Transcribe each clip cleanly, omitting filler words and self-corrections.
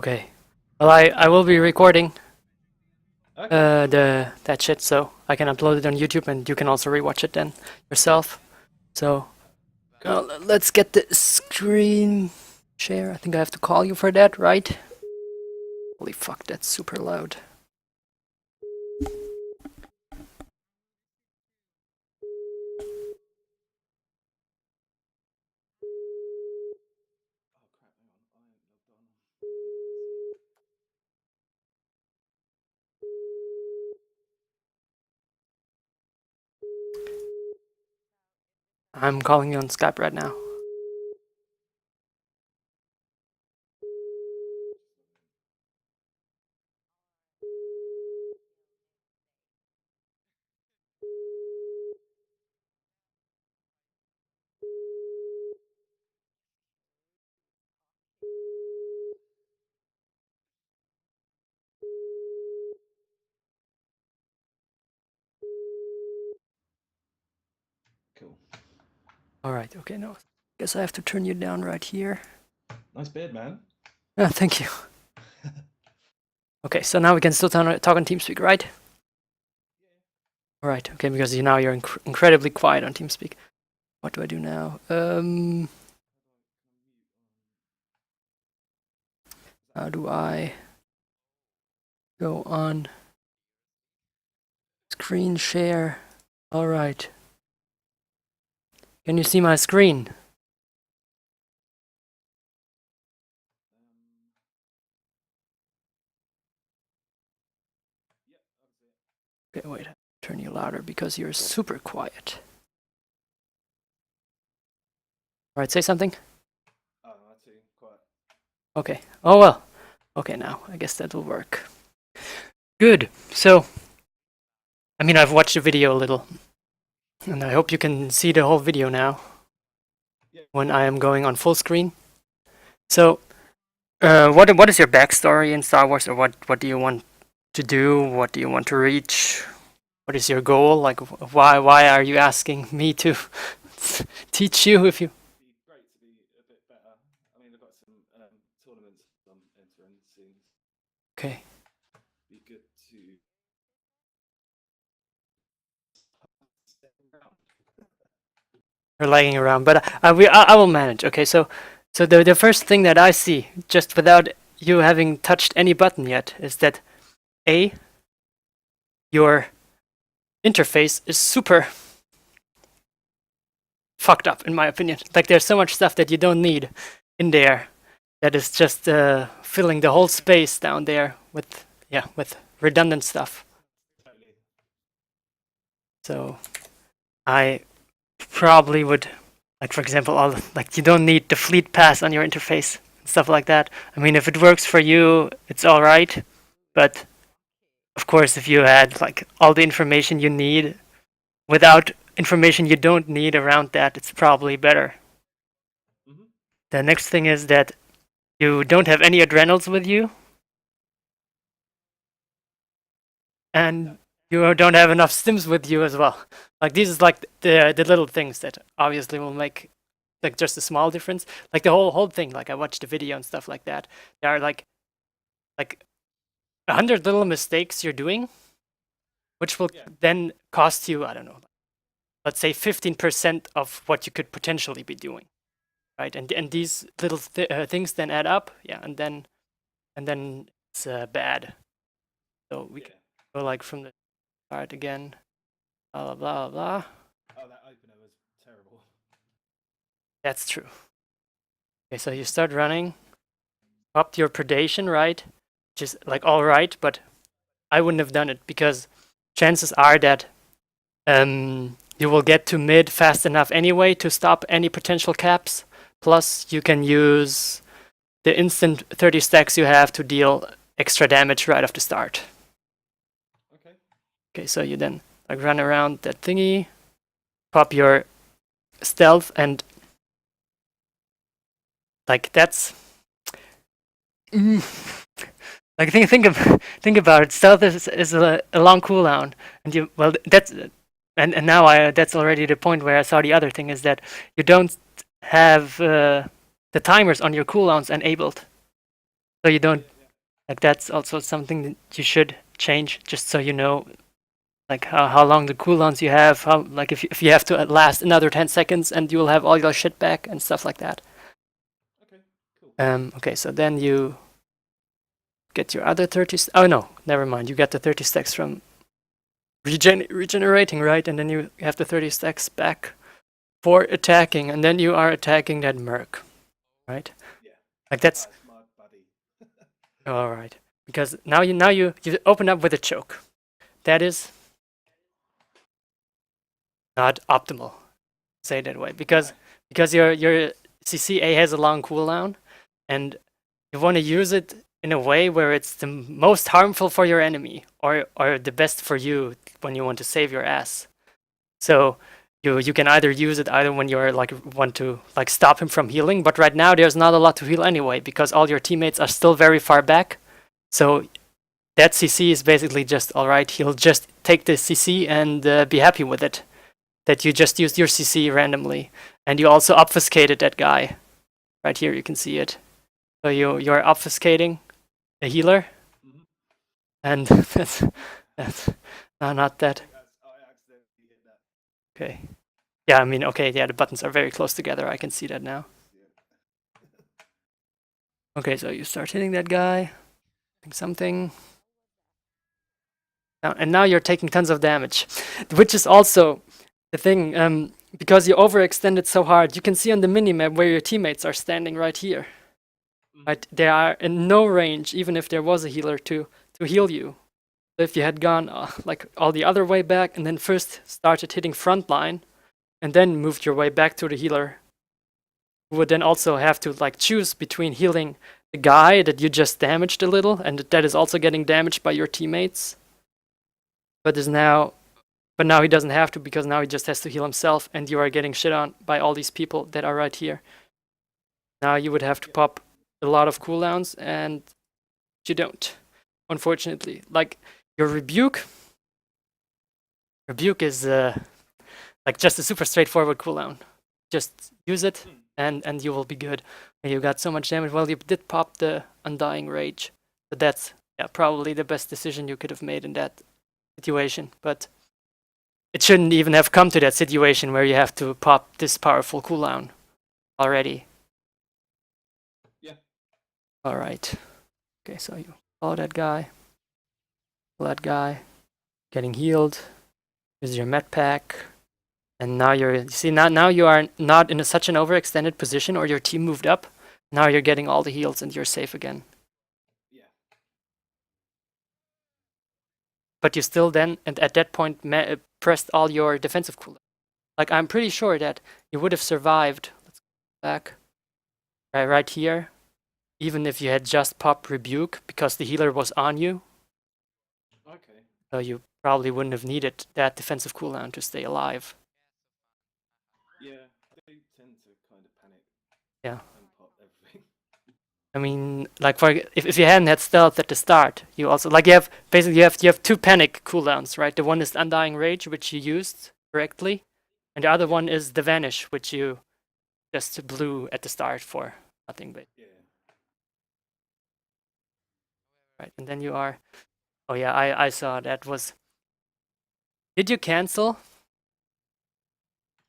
Okay. Well, I will be recording Okay. that shit, so I can upload it on YouTube, and you can also rewatch it then yourself. So Cool. let's get the screen share. I think I have to call you for that, right? Holy fuck, that's super loud. I'm calling you on Skype right now. Cool. All right. Okay. No. Guess I have to turn you down right here. Nice beard, man. Oh, thank you. Okay. So now we can still talk on TeamSpeak, right? All right. Okay. Because now you're incredibly quiet on TeamSpeak. What do I do now? How do I go on screen share? All right. Can you see my screen? Okay, wait. Turn you louder because you're super quiet. All right, say something. Oh, I see. Quite. Okay. Oh well. Okay, now I guess that will work. Good. So, I mean, I've watched the video a little, and I hope you can see the whole video now Yeah. when I am going on full screen. So, what is your backstory in Star Wars, or what do you want to do? What do you want to reach? What is your goal? Like, why are you asking me to teach you if you? It'd be great to be a bit better. I mean, I've got some tournaments I'm entering soon. Okay. Be good to. Or lagging around, but I will manage. Okay, so the first thing that I see, just without you having touched any button yet, is that A, your interface is super fucked up, in my opinion. Like, there's so much stuff that you don't need in there that is just filling the whole space down there with redundant stuff. Totally. So I probably would, like, for example, like, you don't need the fleet pass on your interface and stuff like that. I mean, if it works for you, it's all right, but of course, if you had like all the information you need without information you don't need around that, it's probably better. Mm-hmm. The next thing is that you don't have any adrenals with you, No. and you don't have enough stims with you as well. Like, these is like the little things that obviously will make like just a small difference. Like, the whole thing. Like, I watched the video and stuff like that. There are like 100 little mistakes you're doing, which will Yeah. then cost you, I don't know, let's say 15% of what you could potentially be doing, right? And these little things then add up, yeah, and then it's bad. So we can go like from the start again, blah blah blah blah. Oh, that opener was terrible. That's true. Okay, so you start running, up your predation, right? Which is like all right, but I wouldn't have done it because chances are that you will get to mid fast enough anyway to stop any potential caps. Plus, you can use the instant 30 stacks you have to deal extra damage right off the start. Okay. Okay, so you then like run around that thingy, pop your stealth, and like that's like think about it. Stealth is a long cooldown, and you well that's and now that's already the point where I saw the other thing is that you don't have the timers on your cooldowns enabled, so you don't Like that's also something that you should change, just so you know, like how long the cooldowns you have, how like if you have to last another 10 seconds and you will have all your shit back and stuff like that. Okay, cool. Okay, so then you get your other 30. Oh no, never mind. You get the 30 stacks from regenerating, right? And then you have the 30 stacks back for attacking, and then you are attacking that merc, right? Yeah, Like that's that's my buddy. all right. Because now you open up with a choke. That is not optimal. Say it that way, No. because your CCA has a long cooldown, and you want to use it in a way where it's the most harmful for your enemy, or the best for you when you want to save your ass. So you can either use it either when you're like want to like stop him from healing, but right now there's not a lot to heal anyway because all your teammates are still very far back. So that CC is basically just all right. He'll just take the CC and be happy with it. That you just used your CC randomly, and you also obfuscated that guy. Right here, you can see it. So you're obfuscating a healer, Mm-hmm. and that's no, not that. I accidentally hit that. Okay. Yeah, I mean, okay, yeah, the buttons are very close together. I can see that now. Yeah. Okay, so you start hitting that guy, something, and now you're taking tons of damage, which is also the thing. Because you overextended so hard, you can see on the minimap where your teammates are standing right here. Right, they are in no range, even if there was a healer to heal you. So if you had gone like all the other way back and then first started hitting frontline, and then moved your way back to the healer, you would then also have to like choose between healing the guy that you just damaged a little and that is also getting damaged by your teammates, but now he doesn't have to because now he just has to heal himself, and you are getting shit on by all these people that are right here. Now you would have to pop a lot of cooldowns, and you don't, unfortunately. Like your rebuke is like just a super straightforward cooldown. Just use it, and you will be good. And you got so much damage. Well, you did pop the Undying Rage, but that's probably the best decision you could have made in that situation. But it shouldn't even have come to that situation where you have to pop this powerful cooldown already. Yeah. All right. Okay, so you follow that guy, getting healed. Here's your med pack. And now you see now you are not in such an overextended position, or your team moved up. Now you're getting all the heals and you're safe again. Yeah. But you still then, and at that point, pressed all your defensive cooldown. Like I'm pretty sure that you would have survived. Let's go back. Right here, even if you had just popped rebuke because the healer was on you. Okay. So you probably wouldn't have needed that defensive cooldown to stay alive. Yeah, I do tend to kind of panic Yeah. and pop everything. I mean, like for if you hadn't had stealth at the start, you also like you have two panic cooldowns, right? The one is Undying Rage, which you used correctly, and the other one is the Vanish, which you just blew at the start for nothing, but Yeah. right. And then you are. Oh yeah, I saw that was. Did you cancel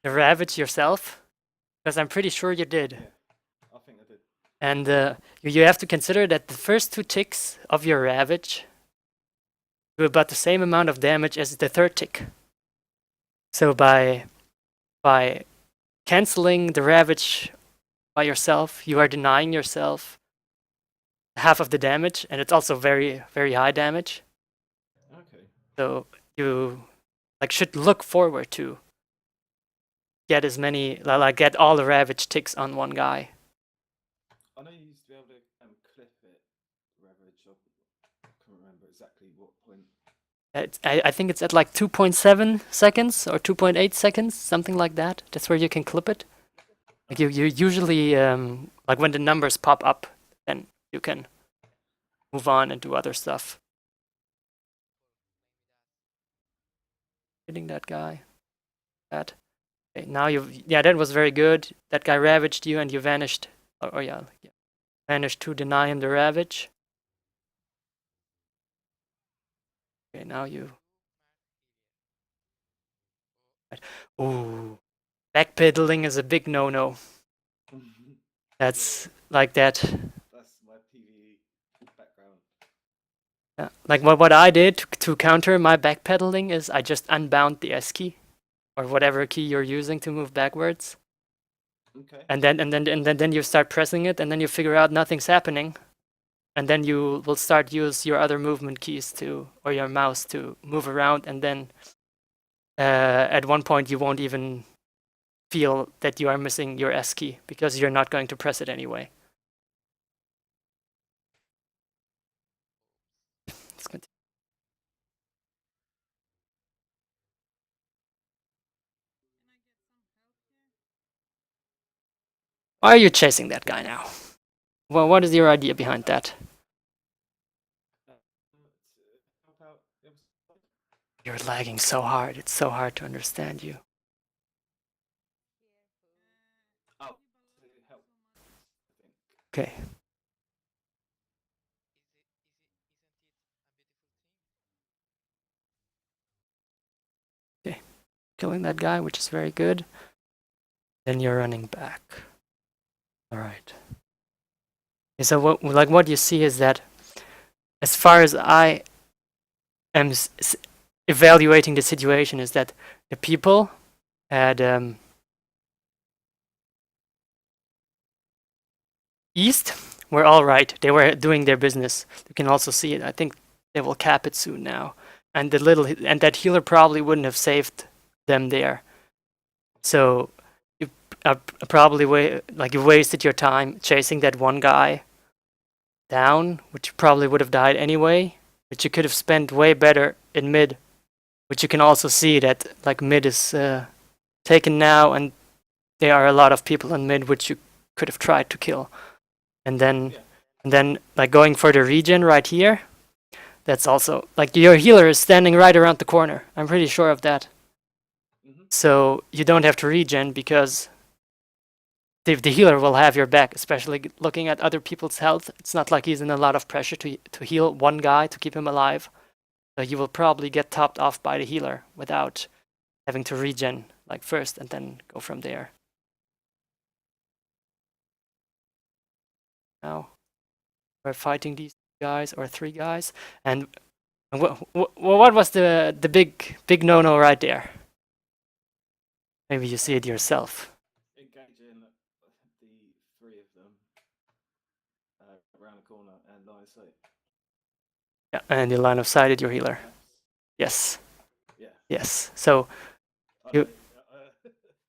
the Ravage yourself? Because I'm pretty sure you did. Yeah. I think I did. And you have to consider that the first two ticks of your Ravage do about the same amount of damage as the third tick. So by canceling the Ravage by yourself, you are denying yourself half of the damage, and it's also very, very high damage. Okay. So you like should look forward to get as many get all the Ravage ticks on one guy. I know you used to be able to clip it, Ravage. I can't remember exactly what point. I think it's at like 2.7 seconds or 2.8 seconds, something like that. That's where you can clip it. Like you usually like when the numbers pop up, then you can move on and do other stuff. Hitting that guy. That. Okay, now that was very good. That guy ravaged you and you vanished. Oh yeah. Managed to deny him the ravage. Okay, now you. Ooh, backpedaling is a big no-no. Yeah, That's like that. that's my PvE background. Yeah. Like what I did to counter my backpedaling is I just unbound the S key or whatever key you're using to move backwards. Okay. And then you start pressing it, and then you figure out nothing's happening, and then you will start use your other movement keys to or your mouse to move around, and then at one point you won't even feel that you are missing your S key because you're not going to press it anyway. Let's continue. Why are you chasing that guy now? Well, what is your idea behind that? How about the other side? You're lagging so hard. It's so hard to understand you. Oh, to help, I think. Okay. Okay. Killing that guy, which is very good. Then you're running back. All right. Okay, so what you see is that as far as I am evaluating the situation is that the people at East were all right. They were doing their business. You can also see it. I think they will cap it soon now. And that healer probably wouldn't have saved them there. So you probably you wasted your time chasing that one guy down, which probably would have died anyway. But you could have spent way better in mid, which you can also see that like mid is taken now, and there are a lot of people in mid which you could have tried to kill. And then Yeah. like going for the regen right here, that's also like your healer is standing right around the corner. I'm pretty sure of that. Mm-hmm. So you don't have to regen because the healer will have your back, especially looking at other people's health. It's not like he's in a lot of pressure to heal one guy to keep him alive. So you will probably get topped off by the healer without having to regen like first and then go from there. Now we're fighting these guys or three guys, and what was the big no-no right there? Maybe you see it yourself. Engaging the three of them around the corner and line of sight. Yeah, and the line of sight your With healer. maps. Yes, Yeah. yes. So I you know.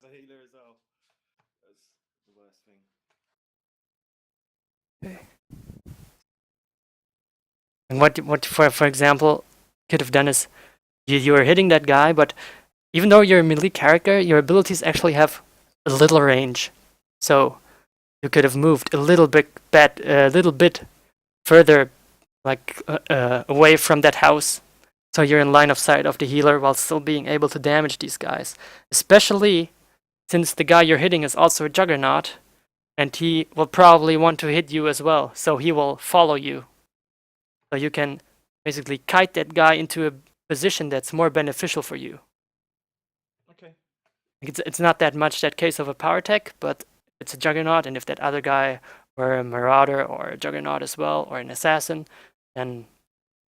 The healer as well. That's the worst thing. and what for example could have done is you were hitting that guy, but even though you're a melee character, your abilities actually have a little range. So you could have moved a little bit further, like away from that house, so you're in line of sight of the healer while still being able to damage these guys. Especially since the guy you're hitting is also a juggernaut, and he will probably want to hit you as well, so he will follow you. So you can basically kite that guy into a position that's more beneficial for you. Okay. It's not that much that case of a power tech, but it's a juggernaut, and if that other guy were a marauder or a juggernaut as well, or an assassin, then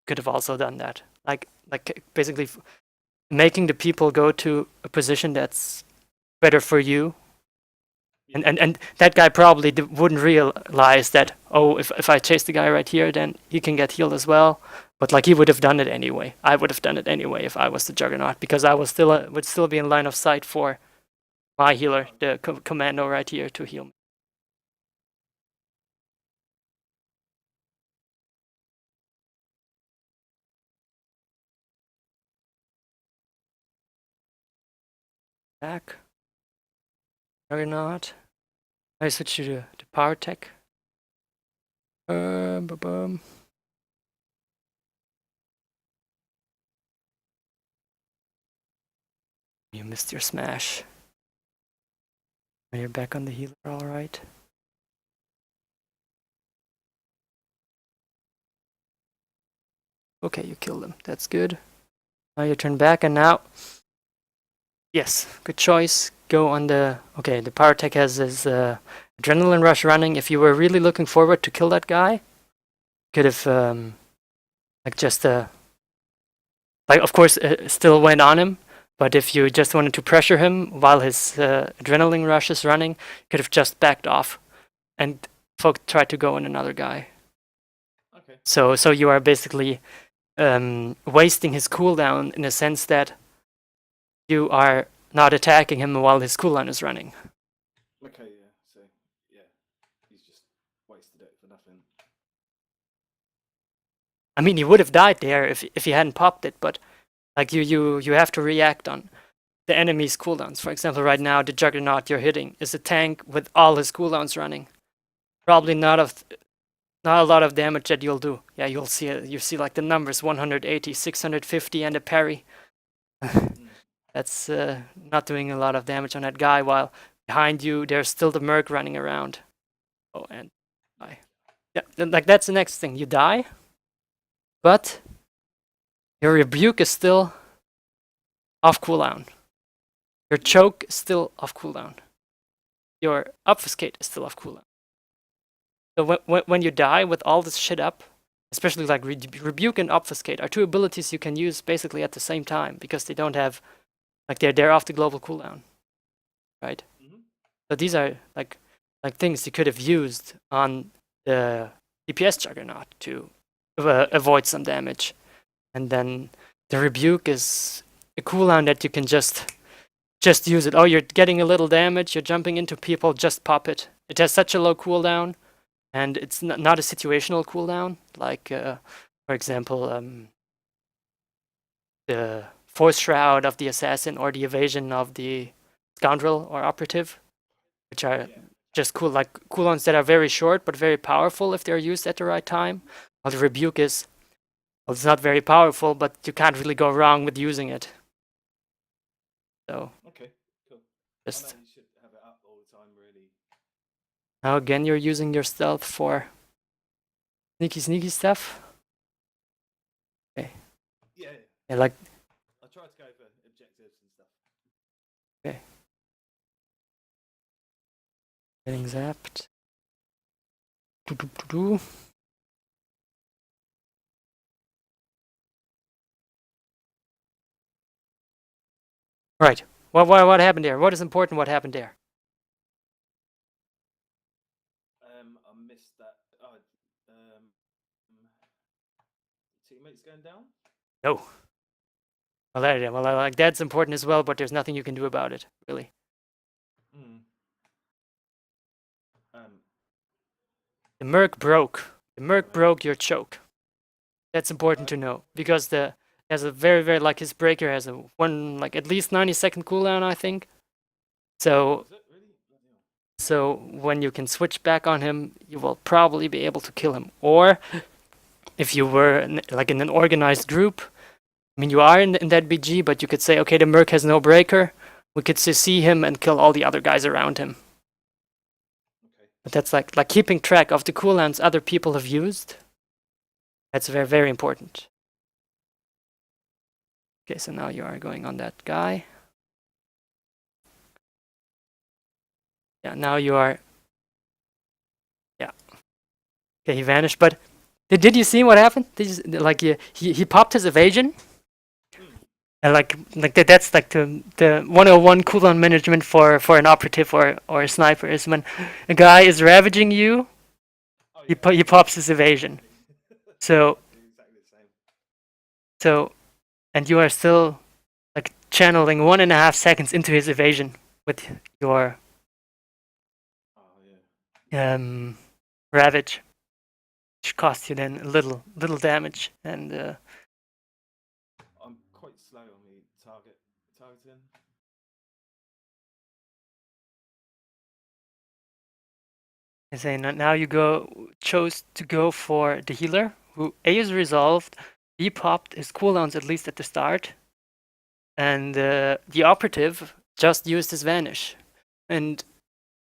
could have also done that. Like basically making the people go to a position that's better for you. Yeah. And that guy probably wouldn't realize that, oh, if I chase the guy right here, then he can get healed as well. But like he would have done it anyway. I would have done it anyway if I was the juggernaut, because I was still would still be in line of sight for my healer, the commando right here, to heal me. Back. Juggernaut. I switch to power tech. Boom. You missed your smash. You're back on the healer, alright. Okay, you killed him. That's good. Now you turn back, and now, yes, good choice. Go on the. Okay, the power tech has his adrenaline rush running. If you were really looking forward to kill that guy, could have like just like of course still went on him. But if you just wanted to pressure him while his adrenaline rush is running, you could have just backed off and tried to go on another guy. Okay. So you are basically wasting his cooldown in a sense that you are not attacking him while his cooldown is running. Okay, yeah. So, yeah, he's just wasted it for nothing. I mean, he would have died there if he hadn't popped it, but like you have to react on the enemy's cooldowns. For example, right now the Juggernaut you're hitting is a tank with all his cooldowns running. Probably not a lot of damage that you'll do. Yeah, you see like the numbers 180, 650 and a parry. That's not doing a lot of damage on that guy, while behind you there's still the Merc running around. Oh, and die. Yeah, like that's the next thing. You die, but your rebuke is still off cooldown. Your choke is still off cooldown. Your obfuscate is still off cooldown. So when you die with all this shit up, especially like rebuke and obfuscate are two abilities you can use basically at the same time because they don't have like they're off the global cooldown, right? Mm-hmm. So these are like things you could have used on the DPS Juggernaut to avoid some damage, and then the rebuke is a cooldown that you can just use it. Oh, you're getting a little damage, you're jumping into people, just pop it. It has such a low cooldown, and it's not a situational cooldown like, for example, the Force Shroud of the Assassin or the Evasion of the Scoundrel or Operative, which are just cool, like cooldowns that are very short but very powerful if they're used at the right time. While the Rebuke is, well, it's not very powerful, but you can't really go wrong with using it. So okay, cool. just I know you should have it up all the time, really. now again, you're using your stealth for sneaky stuff. Okay. Yeah. Yeah, like I try to go for objectives and stuff. okay. Getting zapped. Do. Right. What happened there? What is important? What happened there? I missed that. Oh, teammates going down. No. Well, like that's important as well, but there's nothing you can do about it, really. Mm. The Merc broke. The Merc broke your choke. That's important to know because the has a very like his breaker has a one like at least 90-second cooldown, I think. So Is it really? so when you can switch back on him, you will probably be able to kill him. Or if you were like in an organized group, I mean you are in that BG, but you could say, okay, the Merc has no breaker. We could see him and kill all the other guys around him. Okay. But that's like keeping track of the cooldowns other people have used. That's very important. Okay, so now you are going on that guy. Yeah, now you are. Yeah. Okay, he vanished. But did you see what happened? Like he popped his evasion, and like that's like the 101 cooldown management for an operative or a sniper is when a guy is ravaging you, Oh, yeah. he pops his evasion. So Exactly the same. so and you are still like channeling 1.5 seconds into his evasion with your Oh, yeah. ravage, which costs you then little damage. And I'm quite slow on the targeting. I say now you chose to go for the healer, who A is resolved, B popped his cooldowns at least at the start, and the operative just used his vanish, and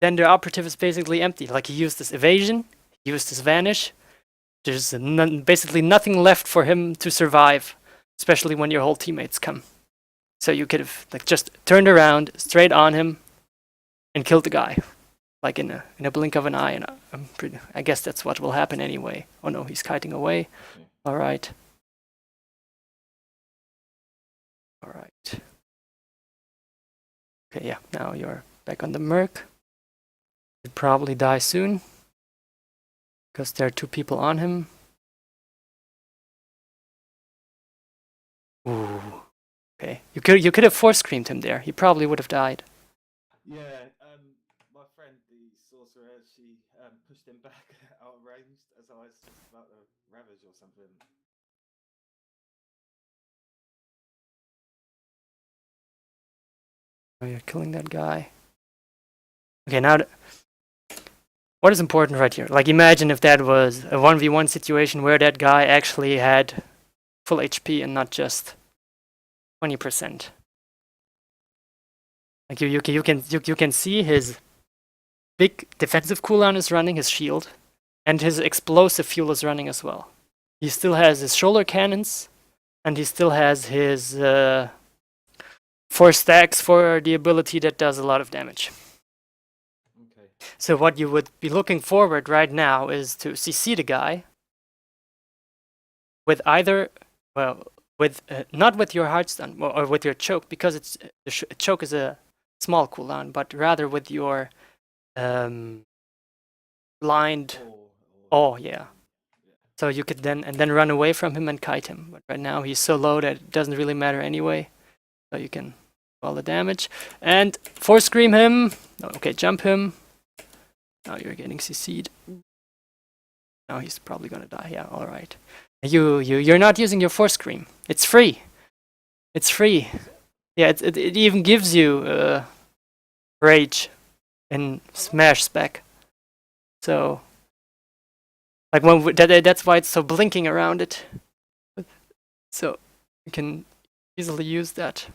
then the operative is basically empty. Like he used his evasion, he used his vanish, there's basically nothing left for him to survive, especially when your whole teammates come. So you could have like just turned around straight on him and killed the guy, like in a blink of an eye. And I guess that's what will happen anyway. Oh no, he's kiting away. Okay. All right. All right. Okay, yeah. Now you're back on the Merc. He'd probably die soon because there are two people on him. Ooh. Okay. You could have force screamed him there. He probably would have died. Yeah, my friend, the sorcerer, she pushed him back out of range as I was just about to ravage or something. Oh, you're killing that guy. Okay, now what is important right here? Like, imagine if that was a 1v1 situation where that guy actually had full HP and not just 20%. Like you can see his big defensive cooldown is running, his shield, and his explosive fuel is running as well. He still has his shoulder cannons, and he still has his 4 stacks for the ability that does a lot of damage. Okay. So what you would be looking forward right now is to CC the guy with either, well, with not with your heartstun or with your choke, because it's the choke is a small cooldown, but rather with your blind. Oh yeah. So you could then run away from him and kite him. But right now he's so low that it doesn't really matter anyway. So you can do all the damage and force scream him. Okay, jump him. Now you're getting CC'd. Now he's probably gonna die. Yeah, all right. You're not using your force scream. It's free. It's free. Yeah, it even gives you rage in Smash spec. So, like that's why it's so blinking around it. So you can easily use that.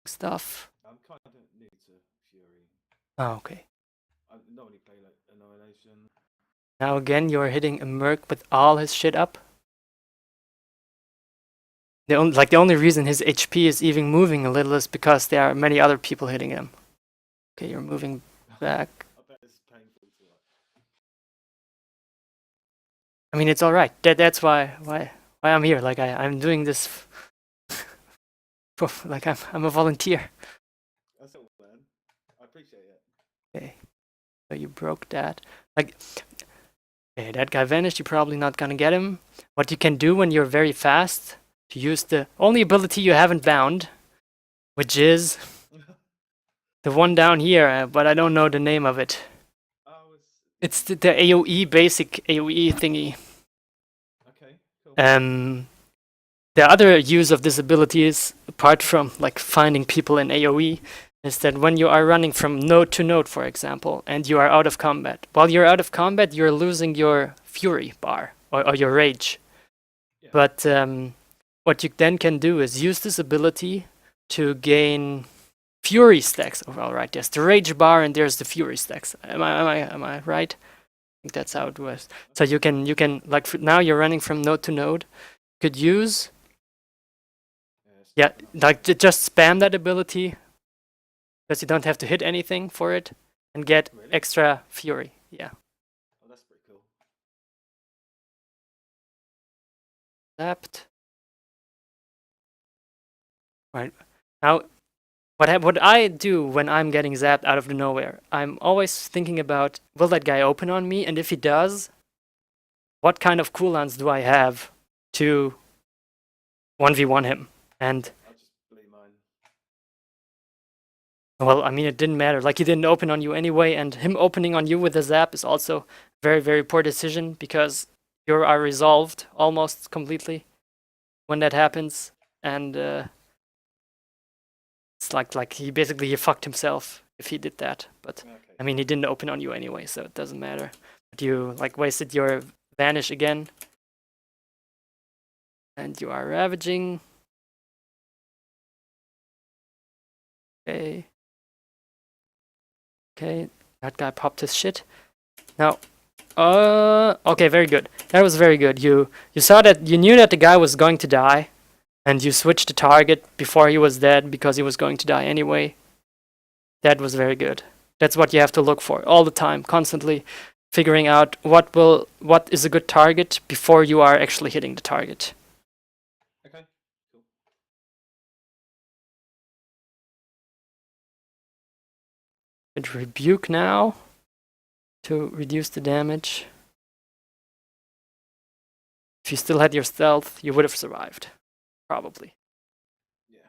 Stuff. I'm kind of new to Fury. Oh, okay. I normally play like Annihilation. Now again, you're hitting a Merc with all his shit up. The only reason his HP is even moving a little is because there are many other people hitting him. Okay, you're moving back. I bet it's painful to watch. I mean, it's all right. That's why I'm here. Like I'm doing this. Like I'm a volunteer. That's all, man. I appreciate it. Okay, so you broke that. Like, okay, that guy vanished. You're probably not gonna get him. What you can do when you're very fast, to use the only ability you haven't bound, which is the one down here, but I don't know the name of it. Oh, it's the AoE basic AoE thingy. Okay, cool. The other use of this ability is, apart from like finding people in AoE, is that when you are running from node to node, for example, and you are out of combat, while you're out of combat, you're losing your fury bar or your rage. Yeah. But what you then can do is use this ability to gain fury stacks. Oh, all right, there's the rage bar and there's the fury stacks. Am I right? I think that's how it was. So you can like now you're running from node to node. Could use like just spam that ability because you don't have to hit anything for it and get extra fury. Yeah. Oh, that's pretty cool. Zapped. Right. Now, what I do when I'm getting zapped out of the nowhere, I'm always thinking about, will that guy open on me? And if he does, what kind of cooldowns do I have to 1v1 him? And I'll just bleed mine. Well, I mean, it didn't matter. Like, he didn't open on you anyway, and him opening on you with a zap is also very, very poor decision because you are resolved almost completely when that happens, and it's like he fucked himself if he did that. But Okay. I mean, he didn't open on you anyway, so it doesn't matter. But you like wasted your vanish again, And you are ravaging. Okay. Okay, that guy popped his shit. Now, okay, very good. That was very good. You saw that, you knew that the guy was going to die, and you switched the target before he was dead because he was going to die anyway. That was very good. That's what you have to look for all the time, constantly figuring out what is a good target before you are actually hitting the target. Okay. Cool. Good rebuke now to reduce the damage. If you still had your stealth, you would have survived, probably. Yeah.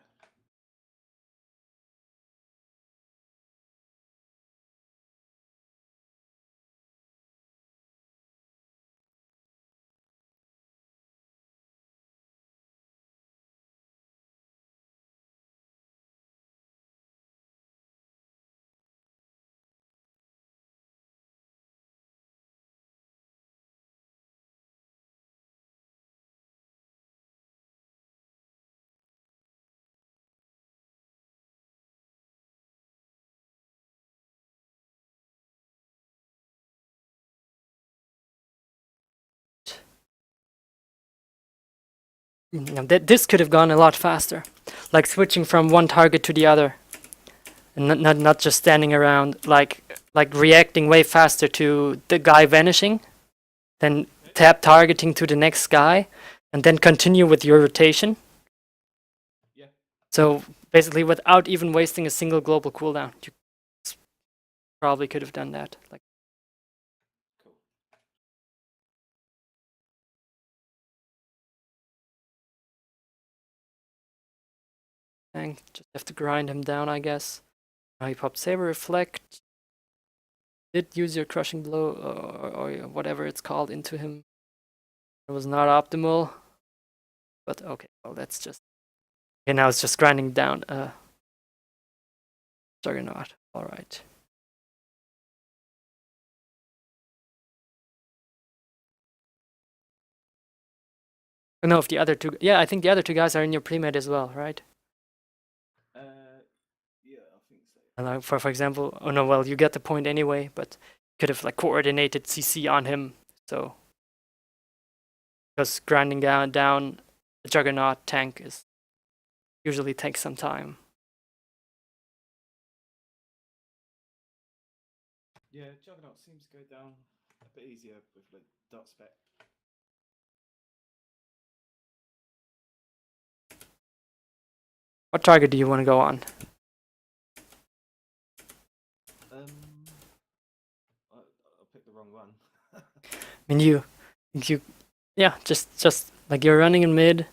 Now, this could have gone a lot faster, like switching from one target to the other, and not just standing around, like reacting way faster to the guy vanishing, then tap targeting to the next guy, and then continue with your rotation. Yeah. So basically, without even wasting a single global cooldown, you probably could have done that. Like, Cool. dang, just have to grind him down, I guess. Now he popped Saber Reflect. Did use your Crushing Blow or whatever it's called into him. It was not optimal, but okay. Well, that's just okay. Now it's just grinding down. Juggernaut. All right. I don't know if the other two. Yeah, I think the other two guys are in your pre-med as well, right? Yeah, I think so. And for example, oh no, well you get the point anyway, but could have like coordinated CC on him. So because grinding down the Juggernaut tank is usually takes some time. Yeah, Juggernaut seems to go down a bit easier with the dot spec. What target do you want to go on? I'll pick the wrong one. I mean, yeah, just like you're running in mid,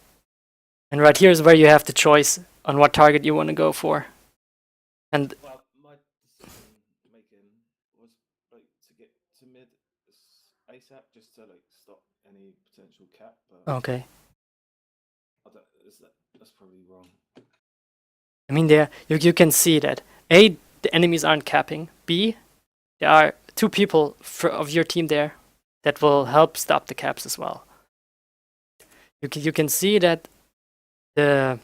and right here is where you have the choice on what target you want to go for. And well, my decision making was like to get to mid ASAP just to like stop any potential cap. But okay, that's probably wrong. I mean, there you can see that A, the enemies aren't capping. B, there are two people of your team there that will help stop the caps as well. You can see that the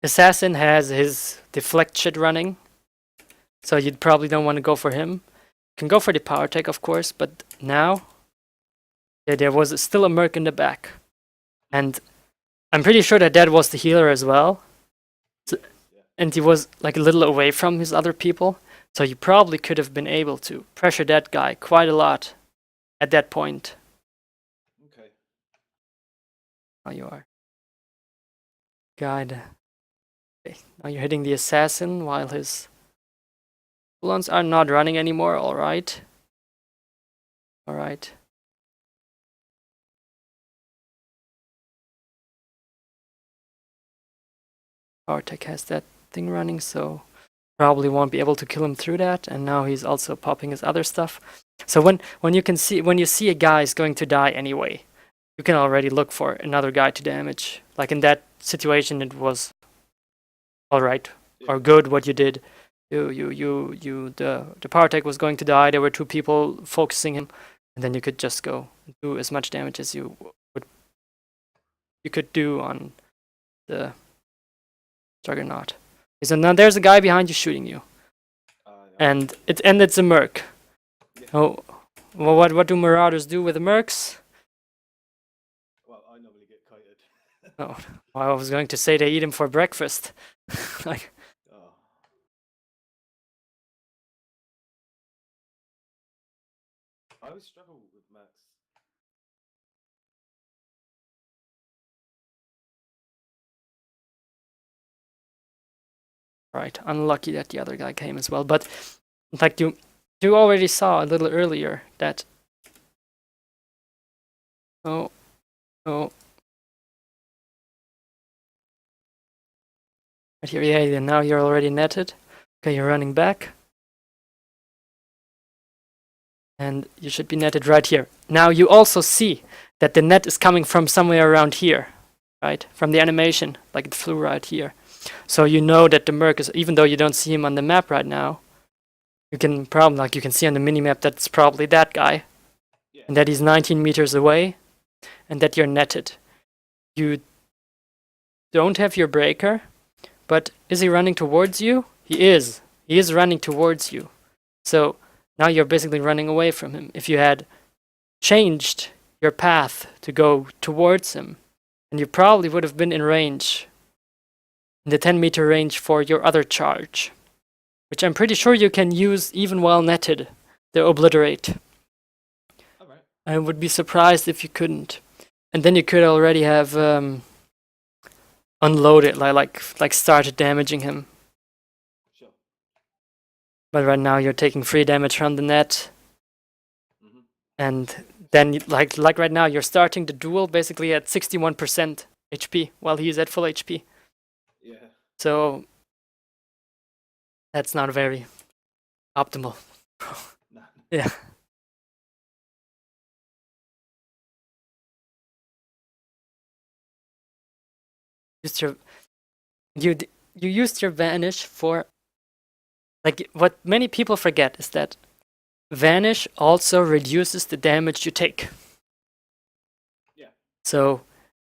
assassin has his deflect shit running, so you probably don't want to go for him. You can go for the power tech, of course, but now there was still a merc in the back, and I'm pretty sure that was the healer as well. So, and he was like a little away from his other people, so you probably could have been able to pressure that guy quite a lot at that point. Okay. Now you are. God. Okay, now you're hitting the assassin while his cooldowns are not running anymore. Alright. Alright. Power tech has that thing running, so probably won't be able to kill him through that. And now he's also popping his other stuff. So when you see a guy is going to die anyway, you can already look for another guy to damage. Like in that situation, it was all right or good what you did. The power tech was going to die. There were two people focusing him, and then you could just go and do as much damage as you would you could do on the Juggernaut. So now there's a guy behind you shooting you, Yeah. and it's a merc. Yeah. Oh, well, what do Marauders do with the mercs? Well, I normally get kited. Oh, well, I was going to say they eat him for breakfast. Like, Oh. I always struggle with Max. right, unlucky that the other guy came as well. But like you already saw a little earlier that. Oh, oh. Right here, yeah, now you're already netted. Okay, you're running back. And you should be netted right here. Now you also see that the net is coming from somewhere around here, right? From the animation, like it flew right here. So you know that the merc is, even though you don't see him on the map right now, you can probably, like you can see on the minimap, that's probably that guy. Yeah. And that he's 19 meters away, and that you're netted. You don't have your breaker, but is he running towards you? He is. He is running towards you. So now you're basically running away from him. If you had changed your path to go towards him, and you probably would have been in range, in the 10-meter range for your other charge, which I'm pretty sure you can use even while netted, the obliterate. Alright. I would be surprised if you couldn't. And then you could already have unloaded, like started damaging him. Sure. But right now you're taking free damage from the net. Mm-hmm. And then like right now you're starting the duel basically at 61% HP while he's at full HP. Yeah. So that's not very optimal. Nah. Yeah. You used your vanish for, like, what many people forget is that vanish also reduces the damage you take. Yeah. So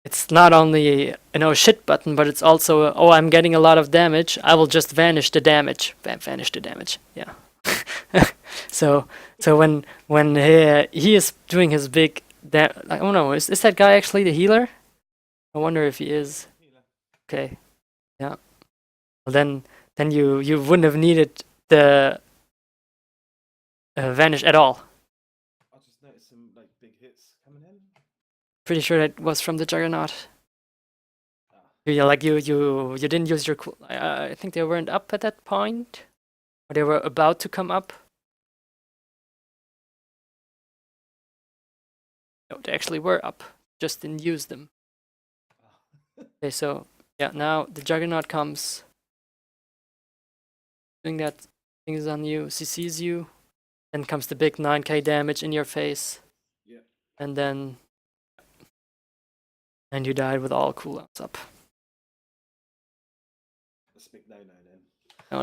it's not only an oh shit button, but it's also a, oh, I'm getting a lot of damage, I will just vanish the damage. Vanish the damage. Yeah. so when he is doing his big like, oh no, is that guy actually the healer? I wonder if he is. Healer. Okay. Yeah. Well, then you wouldn't have needed the vanish at all. I just noticed some like big hits coming in. Pretty sure that was from the Juggernaut. Ah. Yeah, like you didn't use your cool. I think they weren't up at that point, or they were about to come up. No, they actually were up. Just didn't use them. Ah. Okay, so yeah, now the Juggernaut comes. Doing that thing is on you. She sees you. Then comes the big 9k damage in your face. Yeah. And then you died with all cooldowns up. That's a big no-no then.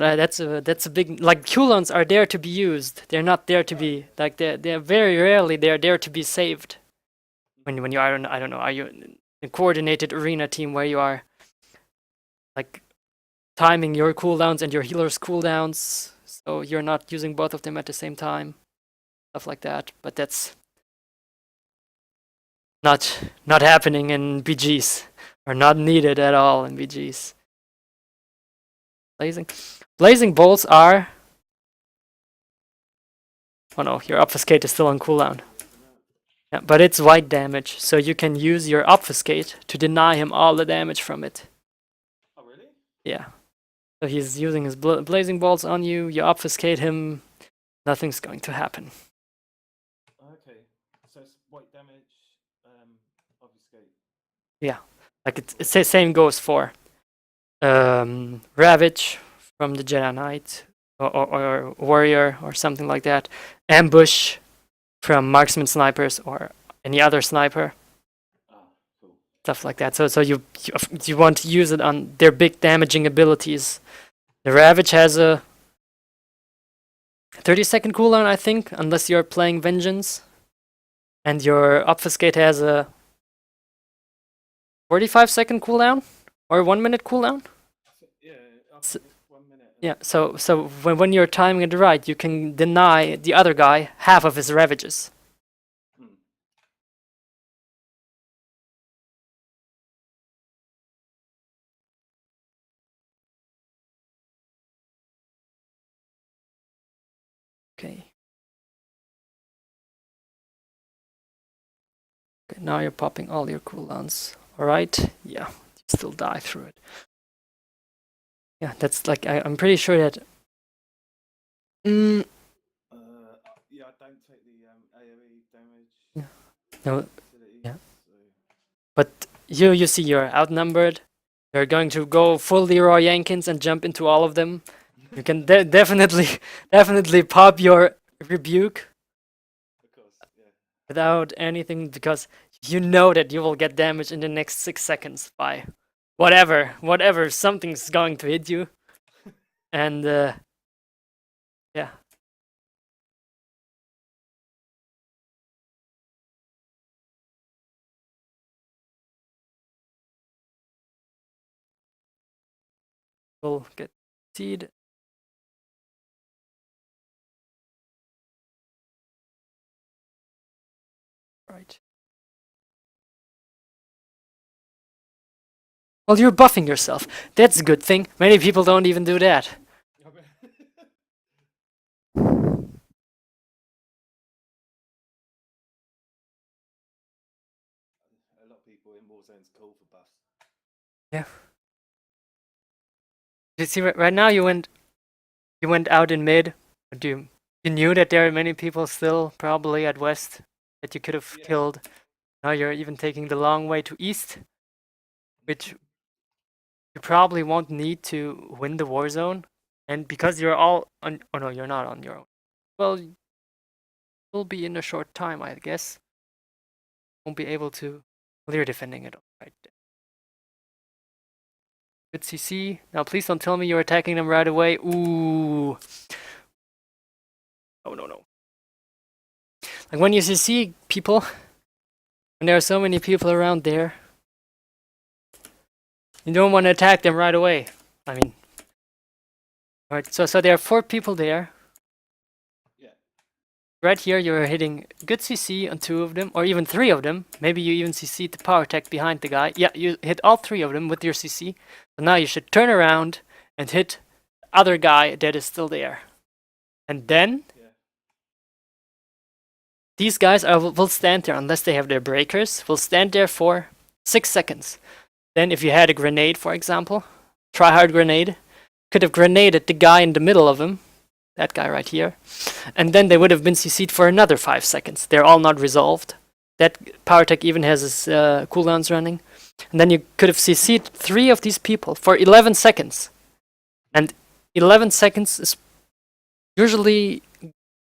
No, that's a big, like, cooldowns are there to be used. They're not there to be like they're very rarely they're there to be saved. When you are, I don't know, are you in a coordinated arena team where you are like timing your cooldowns and your healer's cooldowns, so you're not using both of them at the same time, stuff like that. But that's not happening in BGs, or not needed at all in BGs. Blazing bolts are. Oh no, your obfuscate is still on cooldown. Yeah, but it's white damage, so you can use your obfuscate to deny him all the damage from it. Oh really? Yeah. So he's using his blazing bolts on you, you obfuscate him, nothing's going to happen. Okay. So it's white damage, obfuscate. Yeah. Like it's the same goes for Ravage from the Jedi Knight, or Warrior, or something like that. Ambush from Marksman Snipers, or any other sniper. Ah, cool. Stuff like that. So you want to use it on their big damaging abilities. The Ravage has a 30-second cooldown, I think, unless you're playing Vengeance. And your Obfuscate has a 45-second cooldown or 1 minute cooldown. Yeah, I So, think it's 1 minute. yeah. So when you're timing it right, you can deny the other guy half of his ravages. Hmm. Okay. Okay, now you're popping all your cooldowns. Alright? Yeah, you still die through it. Yeah, that's like, I'm pretty sure that. Mm, Yeah, I don't take the AoE damage yeah. No, facility. yeah. So. But you see, you're outnumbered. You're going to go full Leroy Jenkins and jump into all of them. You can definitely pop your rebuke Of course, yeah. without anything because you know that you will get damage in the next 6 seconds by whatever something's going to hit you. And yeah. We'll get seed. Right. Well, you're buffing yourself. That's a good thing. Many people don't even do that. A lot of people in Warzone's call for buffs. Yeah. You see, right now you went out in mid. But you knew that there are many people still probably at west that you could have Yeah. killed. Now you're even taking the long way to east, which you probably won't need to win the war zone. And because you're all on, oh no, you're not on your own. Well, you'll be in a short time, I guess. Won't be able to. Well, you're defending it right there. Good CC. Now, please don't tell me you're attacking them right away. Ooh. Oh, no, no. Like when you CC people, when there are so many people around there, you don't want to attack them right away. I mean, alright, so there are 4 people there. Yeah. Right here, you're hitting good CC on 2 of them, or even 3 of them. Maybe you even CC'd the power tech behind the guy. Yeah, you hit all 3 of them with your CC. So now you should turn around and hit the other guy that is still there. And then Yeah. these guys will stand there unless they have their breakers. Will stand there for 6 seconds. Then if you had a grenade, for example, try hard grenade, could have grenaded the guy in the middle of him, that guy right here, and then they would have been CC'd for another 5 seconds. They're all not resolved. That power tech even has his cooldowns running. And then you could have CC'd 3 of these people for 11 seconds. And 11 seconds is usually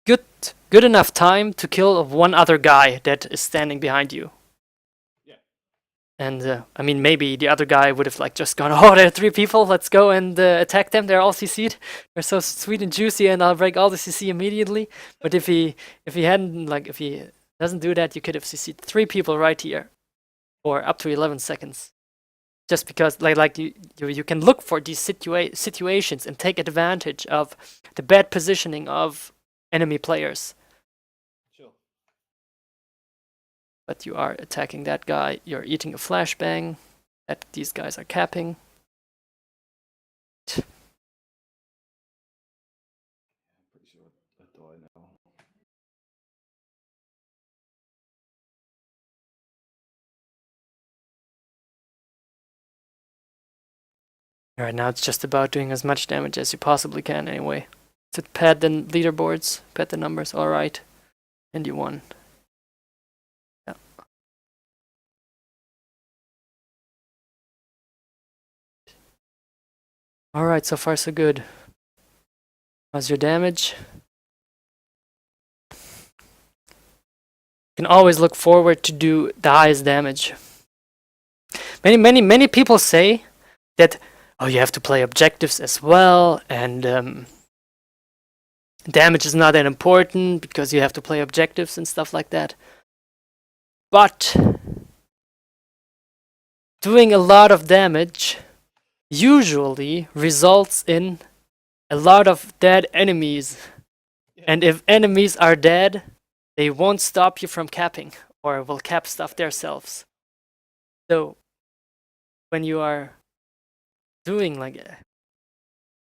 good enough time to kill one other guy that is standing behind you. Yeah. And I mean, maybe the other guy would have like just gone, oh, there are 3 people, let's go and attack them. They're all CC'd. They're so sweet and juicy, and I'll break all the CC immediately. But if he hadn't, like, if he doesn't do that, you could have CC'd 3 people right here, or up to 11 seconds. Just because, like you can look for these situations and take advantage of the bad positioning of enemy players. Sure. But you are attacking that guy. You're eating a flashbang that these guys are capping. I'm pretty sure I die now. Right now, it's just about doing as much damage as you possibly can anyway. To pad the leaderboards, pad the numbers, alright. And you won. Yeah. Alright, so far so good. How's your damage? You can always look forward to do the highest damage. Many people say that, oh, you have to play objectives as well, and damage is not that important because you have to play objectives and stuff like that. But doing a lot of damage usually results in a lot of dead enemies. Yeah. And if enemies are dead, they won't stop you from capping or will cap stuff themselves. So when you are doing like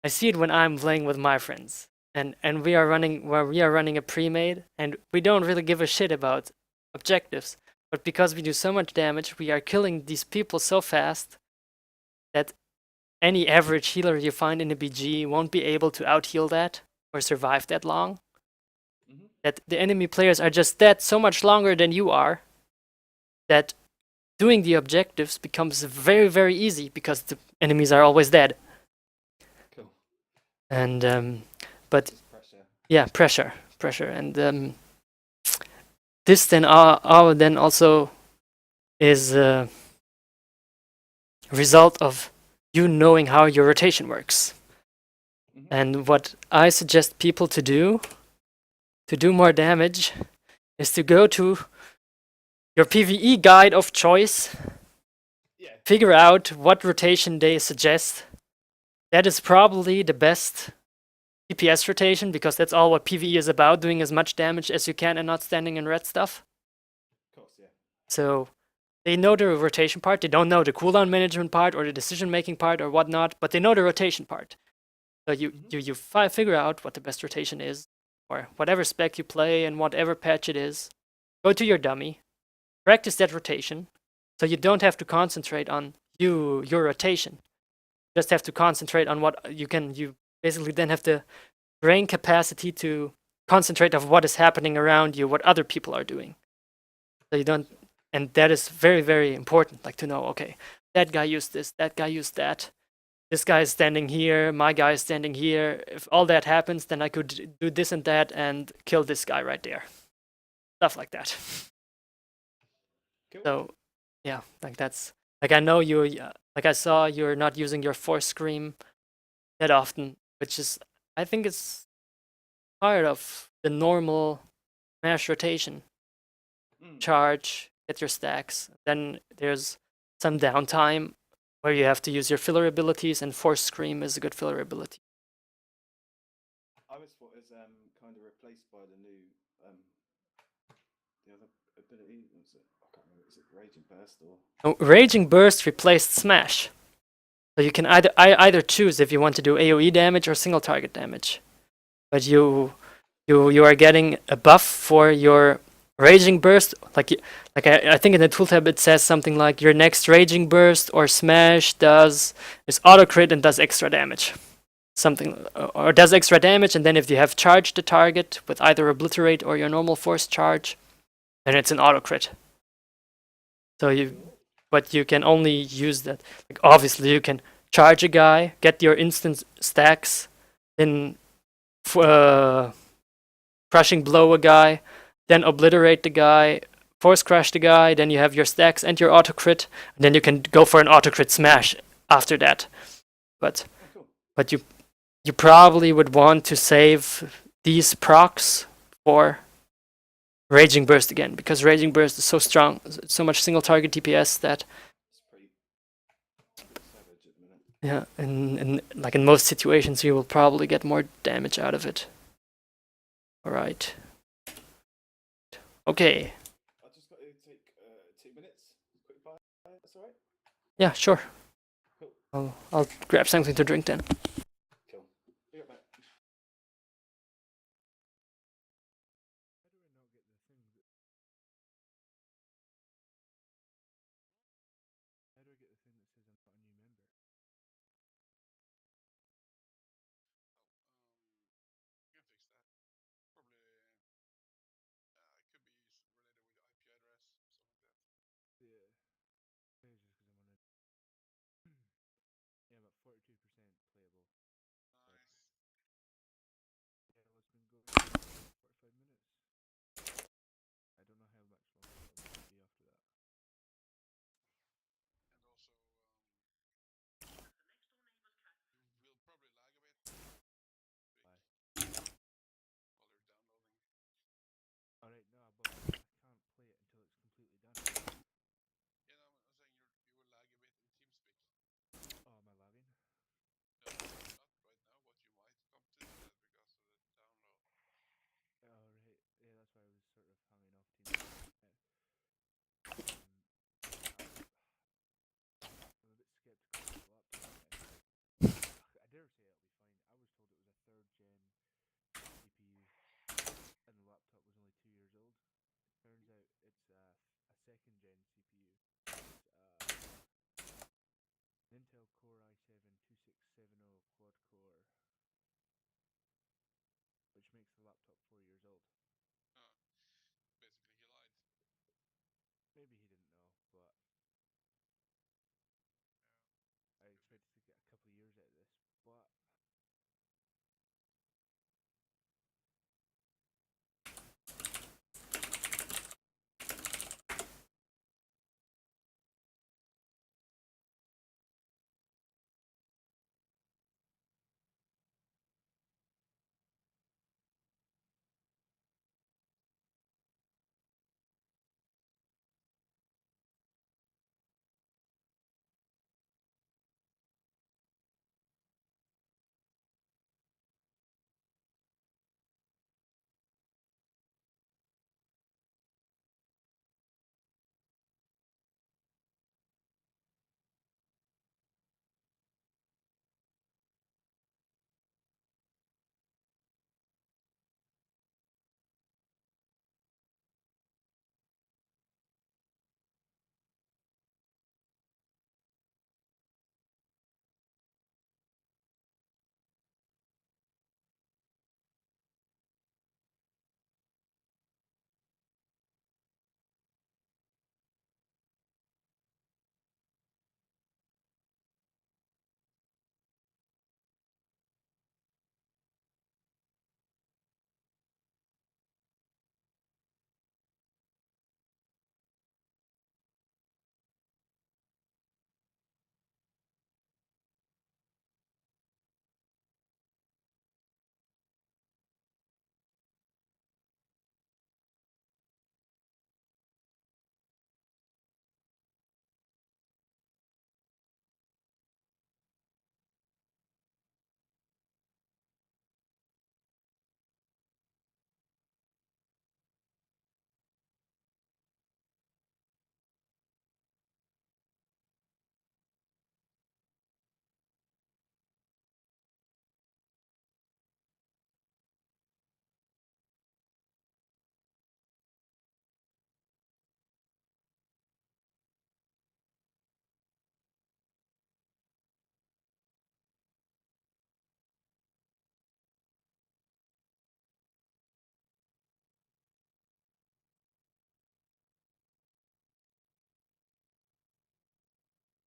I see it when I'm playing with my friends. And we are running a pre-made and we don't really give a shit about objectives. But because we do so much damage, we are killing these people so fast that any average healer you find in a BG won't be able to out heal that or survive that long. Mm-hmm. That the enemy players are just dead so much longer than you are that doing the objectives becomes very, very easy because the enemies are always dead. Cool. And but Just pressure. yeah, pressure, and this then then also is a result of you knowing how your rotation works. Mm-hmm. And what I suggest people to do more damage is to go to your PvE guide of choice, Yeah. figure out what rotation they suggest. That is probably the best DPS rotation because that's all what PvE is about, doing as much damage as you can and not standing in red stuff. Of course, yeah. So they know the rotation part. They don't know the cooldown management part or the decision making part or whatnot, but they know the rotation part. So you figure out what the best rotation is, or whatever spec you play and whatever patch it is. Go to your dummy, practice that rotation, so you don't have to concentrate on your rotation. You just have to concentrate on what you can. You basically then have the brain capacity to concentrate on what is happening around you, what other people are doing. So you don't, and that is very, very important. Like to know, okay, that guy used this, that guy used that. This guy is standing here, my guy is standing here. If all that happens, then I could do this and that and kill this guy right there. Stuff like that. Cool. So, yeah, like that's like I know you, like I saw you're not using your force scream that often, which is I think it's part of the normal mash rotation. Mm. Charge, get your stacks. Then there's some downtime where you have to use your filler abilities, and force scream is a good filler ability. I always thought it was kind of replaced by the new the other ability. Was it? I can't remember. Is it Raging Burst or? Oh, Raging Burst replaced Smash. So you can either choose if you want to do AoE damage or single target damage. But you are getting a buff for your Raging Burst. I think in the tool tab it says something like your next Raging Burst or Smash is auto crit and does extra damage. Something or does extra damage, and then if you have charged the target with either Obliterate or your normal force charge, then it's an auto crit. So but you can only use that. Like obviously, you can charge a guy, get your instant stacks, then crushing blow a guy, then obliterate the guy, force crash the guy. Then you have your stacks and your auto crit, and then you can go for an auto crit smash after that. But Oh, cool. but you probably would want to save these procs for Raging Burst again, because Raging Burst is so strong, so much single target DPS that It's pretty savage at the minute. yeah, in like in most situations you will probably get more damage out of it. Alright. Okay. I just got to take 2 minutes. Quick fire. That's alright. Yeah, sure. Cool. I'll grab something to drink then. Cool. Be right back. laptop 4 years old.